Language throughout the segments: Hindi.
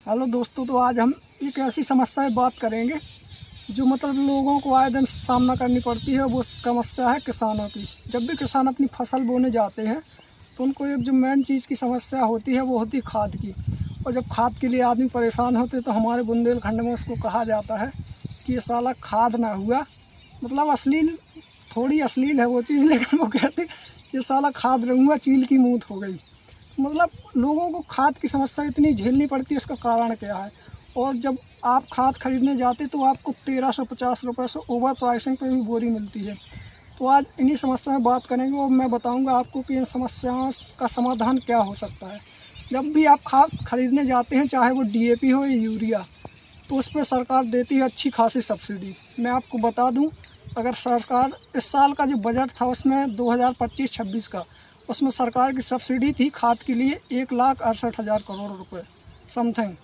हेलो दोस्तों, तो आज हम एक ऐसी समस्या पर बात करेंगे जो लोगों को आए दिन सामना करनी पड़ती है। वो समस्या है किसानों की। जब भी किसान अपनी फसल बोने जाते हैं तो उनको एक जो मेन चीज़ की समस्या होती है वो होती है खाद की। और जब खाद के लिए आदमी परेशान होते हैं तो हमारे बुंदेलखंड में उसको कहा जाता है कि ये साला खाद ना हुआ। अश्लील, थोड़ी अश्लील है वो चीज़, लेकिन वो कहते ये साला खाद रहूँगा चील की मूत हो गई। लोगों को खाद की समस्या इतनी झेलनी पड़ती है, इसका कारण क्या है? और जब आप खाद खरीदने जाते तो आपको 1350 रुपये से ओवर प्राइसिंग पे भी बोरी मिलती है। तो आज इन्हीं समस्या में बात करेंगे और मैं बताऊंगा आपको कि इन समस्याओं का समाधान क्या हो सकता है। जब भी आप खाद खरीदने जाते हैं, चाहे वो DAP हो या यूरिया, तो उस पर सरकार देती है अच्छी खासी सब्सिडी। मैं आपको बता दूँ, अगर सरकार इस साल का जो बजट था उसमें 2025-26 का, उसमें सरकार की सब्सिडी थी खाद के लिए 1,68,000 करोड़ रुपए समथिंग।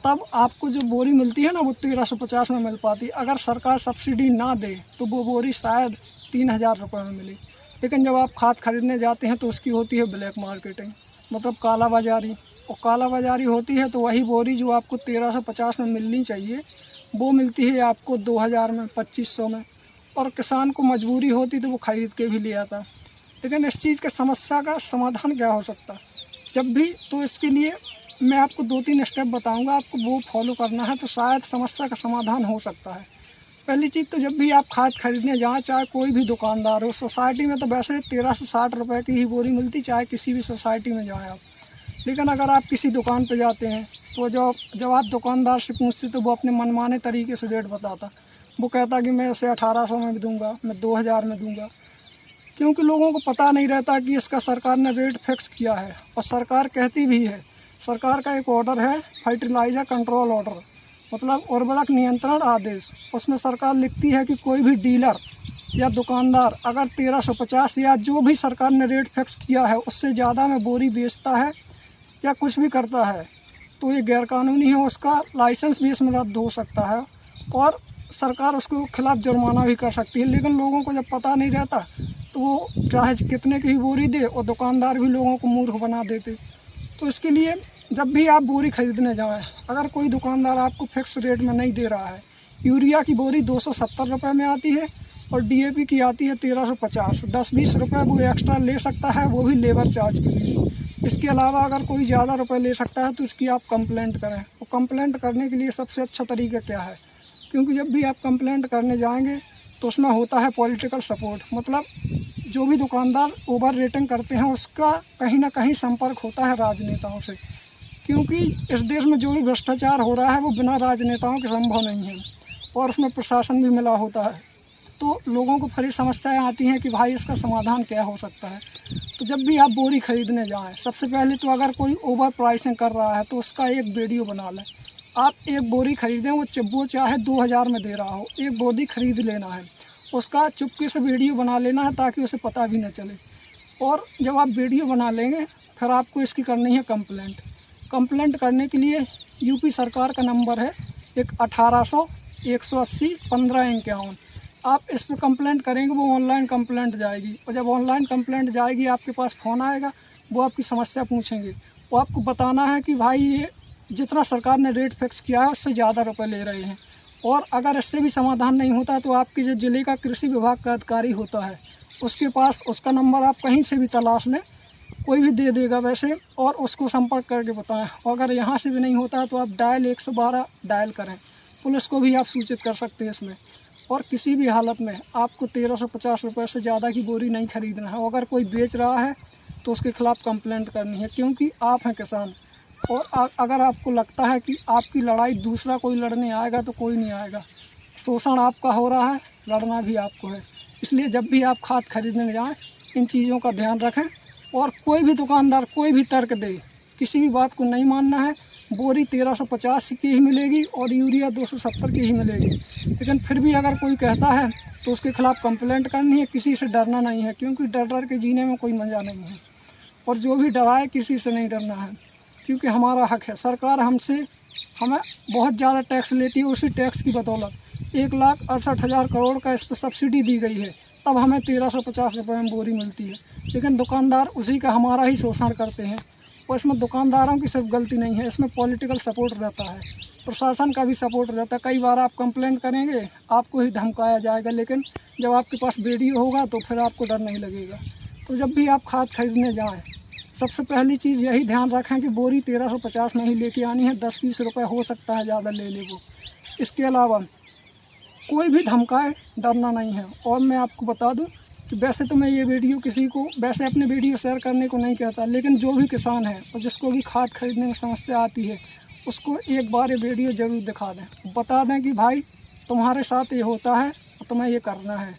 तब आपको जो बोरी मिलती है ना वो 1350 में मिल पाती। अगर सरकार सब्सिडी ना दे तो वो बोरी शायद 3,000 रुपये में मिली। लेकिन जब आप खाद खरीदने जाते हैं तो उसकी होती है ब्लैक मार्केटिंग, काला बाज़ारी। और काला बाज़ारी होती है तो वही बोरी जो आपको 1350 में मिलनी चाहिए वो मिलती है आपको 2,000 में, 2,500 में। और किसान को मजबूरी होती तो वो ख़रीद के भी ले आता। लेकिन इस चीज़ के समस्या का समाधान क्या हो सकता है? जब भी तो इसके लिए मैं आपको 2-3 स्टेप बताऊंगा, आपको वो फॉलो करना है तो शायद समस्या का समाधान हो सकता है। पहली चीज़ तो जब भी आप खाद खरीदने जाएँ, चाहे कोई भी दुकानदार हो, सोसाइटी में तो वैसे 13 से 60 रुपये की ही बोरी मिलती, चाहे किसी भी सोसाइटी में जाएँ आप। लेकिन अगर आप किसी दुकान पर जाते हैं तो जब आप दुकानदार से पूछते तो वो अपने मनमाने तरीके से रेट बताता। वो कहता कि मैं इसे 1800 में भी दूँगा, मैं 2000 में दूँगा, क्योंकि लोगों को पता नहीं रहता कि इसका सरकार ने रेट फिक्स किया है। और सरकार कहती भी है, सरकार का एक ऑर्डर है फर्टिलाइज़र कंट्रोल ऑर्डर, उर्वरक नियंत्रण आदेश। उसमें सरकार लिखती है कि कोई भी डीलर या दुकानदार अगर 1350 या जो भी सरकार ने रेट फिक्स किया है उससे ज़्यादा में बोरी बेचता है या कुछ भी करता है तो ये गैरकानूनी है। उसका लाइसेंस भी इसमें रद्द हो सकता है और सरकार उसके खिलाफ़ जुर्माना भी कर सकती है। लेकिन लोगों को जब पता नहीं रहता तो वो चाहे कितने की ही बोरी दे, और दुकानदार भी लोगों को मूर्ख बना देते। तो इसके लिए जब भी आप बोरी खरीदने जाएं, अगर कोई दुकानदार आपको फिक्स रेट में नहीं दे रहा है, यूरिया की बोरी 270 रुपये में आती है और DAP की आती है 1350, 10-20 रुपये वो एक्स्ट्रा ले सकता है, वो भी लेबर चार्ज के लिए। इसके अलावा अगर कोई ज़्यादा रुपये ले सकता है तो इसकी आप कंप्लेंट करें। और कंप्लेंट करने के लिए सबसे अच्छा तरीका क्या है? क्योंकि जब भी आप कंप्लेंट करने जाएंगे तो उसमें होता है पॉलिटिकल सपोर्ट, जो भी दुकानदार ओवर रेटिंग करते हैं उसका कहीं ना कहीं संपर्क होता है राजनेताओं से। क्योंकि इस देश में जो भी भ्रष्टाचार हो रहा है वो बिना राजनेताओं के संभव नहीं है, और उसमें प्रशासन भी मिला होता है। तो लोगों को फिर समस्याएं आती हैं कि भाई इसका समाधान क्या हो सकता है। तो जब भी आप बोरी खरीदने जाएँ, सबसे पहले तो अगर कोई ओवर प्राइसिंग कर रहा है तो उसका एक वीडियो बना लें। आप एक बोरी खरीदें, वो चाहे 2000 में दे रहा हो, एक बोरी खरीद लेना है, उसका चुपके से वीडियो बना लेना है ताकि उसे पता भी न चले। और जब आप वीडियो बना लेंगे फिर आपको इसकी करनी है कंप्लेंट करने के लिए UP सरकार का नंबर है 1800-180-1551। आप इस पर कंप्लेंट करेंगे, वो ऑनलाइन कंप्लेंट जाएगी, और जब ऑनलाइन कंप्लेंट जाएगी आपके पास फ़ोन आएगा, वो आपकी समस्या पूछेंगे। वो आपको बताना है कि भाई ये जितना सरकार ने रेट फिक्स किया है उससे ज़्यादा रुपये ले रहे हैं। और अगर इससे भी समाधान नहीं होता तो आपके जो ज़िले का कृषि विभाग का अधिकारी होता है उसके पास, उसका नंबर आप कहीं से भी तलाश लें, कोई भी दे देगा वैसे, और उसको संपर्क करके बताएं। और अगर यहाँ से भी नहीं होता तो आप डायल 112 डायल करें, पुलिस को भी आप सूचित कर सकते हैं इसमें। और किसी भी हालत में आपको 1350 रुपये से ज़्यादा की बोरी नहीं खरीदना है। अगर कोई बेच रहा है तो उसके खिलाफ़ कंप्लेंट करनी है, क्योंकि आप हैं किसान। और अगर आपको लगता है कि आपकी लड़ाई दूसरा कोई लड़ने आएगा तो कोई नहीं आएगा। शोषण आपका हो रहा है, लड़ना भी आपको है। इसलिए जब भी आप खाद खरीदने जाएं इन चीज़ों का ध्यान रखें। और कोई भी दुकानदार कोई भी तर्क दे, किसी भी बात को नहीं मानना है। बोरी 1350 की ही मिलेगी और यूरिया 270 की ही मिलेगी। लेकिन फिर भी अगर कोई कहता है तो उसके खिलाफ़ कंप्लेंट करनी है। किसी से डरना नहीं है, क्योंकि डर के जीने में कोई मज़ा नहीं है। और जो भी डराए, किसी से नहीं डरना है, क्योंकि हमारा हक है। सरकार हमें बहुत ज़्यादा टैक्स लेती है, उसी टैक्स की बदौलत 1,68,000 करोड़ का इस पर सब्सिडी दी गई है, तब हमें 1350 रुपये में बोरी मिलती है। लेकिन दुकानदार उसी का हमारा ही शोषण करते हैं और इसमें दुकानदारों की सिर्फ गलती नहीं है, इसमें पॉलिटिकल सपोर्ट रहता है, प्रशासन का भी सपोर्ट रहता है। कई बार आप कंप्लेंट करेंगे, आपको ही धमकाया जाएगा, लेकिन जब आपके पास वीडियो होगा तो फिर आपको डर नहीं लगेगा। तो जब भी आप खाद खरीदने जाएँ, सबसे पहली चीज़ यही ध्यान रखें कि बोरी 1350 नहीं लेके आनी है, 10-20 रुपये हो सकता है ज़्यादा ले ले वो। इसके अलावा कोई भी धमकाए डरना नहीं है। और मैं आपको बता दूं कि वैसे तो मैं ये वीडियो किसी को वैसे अपने वीडियो शेयर करने को नहीं कहता, लेकिन जो भी किसान है और जिसको भी खाद खरीदने में समस्या आती है, उसको एक बार ये वीडियो ज़रूर दिखा दें, बता दें कि भाई तुम्हारे साथ ये होता है और तुम्हें ये करना है।